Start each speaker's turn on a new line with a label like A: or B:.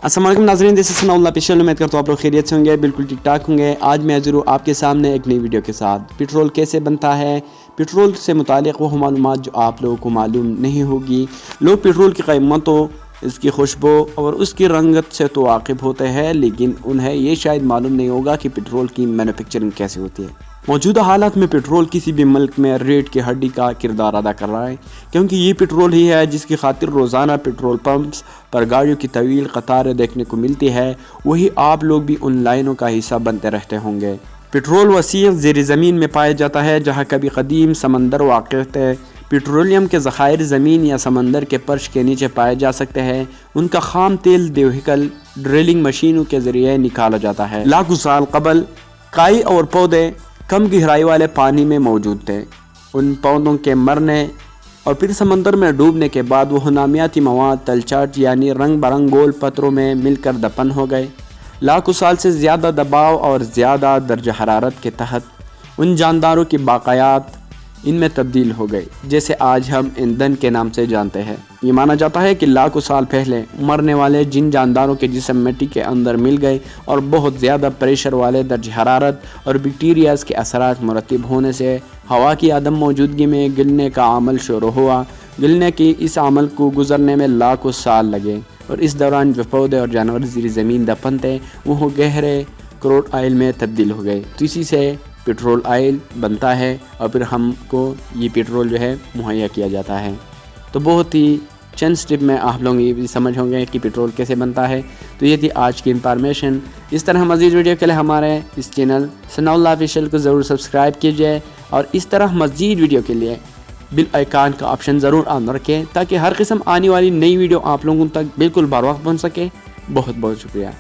A: अस्सलाम वालेकुम नाज़रीन, दिस इज़ सनाउल्लाह ऑफिशियल। उम्मीद करता हूँ आप लोग खैरियत से होंगे, बिल्कुल ठीक ठाक होंगे। आज मैं हाज़िर हूँ आपके सामने एक नई वीडियो के साथ। पेट्रोल कैसे बनता है, पेट्रोल से मुतालिक वो मालूमात जो आप लोगों को मालूम नहीं होगी। लोग पेट्रोल की कीमतों, इसकी खुशबू और उसकी रंगत से तो वाकिफ़ होते हैं, लेकिन उन्हें ये शायद मालूम नहीं होगा कि पेट्रोल की मैन्युफैक्चरिंग कैसे होती है। मौजूदा हालात में पेट्रोल किसी भी मुल्क में रेट की हड्डी का किरदार अदा कर रहा है, क्योंकि ये पेट्रोल ही है जिसकी खातिर रोज़ाना पेट्रोल पंप्स पर गाड़ियों की तवील कतारें देखने को मिलती है। वही आप लोग भी उन लाइनों का हिस्सा बनते रहते होंगे। पेट्रोल वसीअ ज़ेर ज़मीन में पाया जाता है, जहाँ कभी कदीम समंदर वाक़ है। पेट्रोलियम के ज़खायर ज़मीन या समंदर के फर्श के नीचे पाए जा सकते हैं। उनका खाम तेल व्हीकल ड्रिलिंग मशीनों के ज़रिए निकाला जाता है। लाखों साल कबल काई और पौधे कम गहराई वाले पानी में मौजूद थे। उन पौधों के मरने और फिर समंदर में डूबने के बाद वो नामियाती मवाद तलचाट यानी रंग बरंग गोल पत्थरों में मिलकर दफन हो गए। लाखों साल से ज़्यादा दबाव और ज़्यादा दर्जा हरारत के तहत उन जानदारों की बाक़यात इनमें तब्दील हो गई, जैसे आज हम ईंधन के नाम से जानते हैं। ये माना जाता है कि लाखों साल पहले मरने वाले जिन जानदारों के जिस्म मिट्टी के अंदर मिल गए और बहुत ज़्यादा प्रेशर वाले दर्ज हरारत और बैक्टीरियाज़ के असरात मुरतब होने से हवा की अदम मौजूदगी में गिलने का अमल शुरू हुआ। गिलने की इस अमल को गुजरने में लाखों साल लगे और इस दौरान जो पौधे और जानवर ज़ेर ज़मीन दफन थे वो गहरे क्रूड ऑयल में तब्दील हो गए। तो इसी से पेट्रोल ऑयल बनता है और फिर हमको ये पेट्रोल जो है मुहैया किया जाता है। तो बहुत ही चंद स्टेप में आप लोग ये भी समझ होंगे कि पेट्रोल कैसे बनता है। तो ये थी आज की इंफॉर्मेशन। इस तरह मज़ीद वीडियो के लिए हमारे इस चैनल सनाउल्लाह ऑफिशियल को ज़रूर सब्सक्राइब कीजिए और इस तरह मज़ीद वीडियो के लिए बिल आइकन का ऑप्शन ज़रूर ऑन रखें, ताकि हर किस्म आने वाली नई वीडियो आप लोगों तक बिल्कुल बर वक्त पहुँच सके। बहुत बहुत शुक्रिया।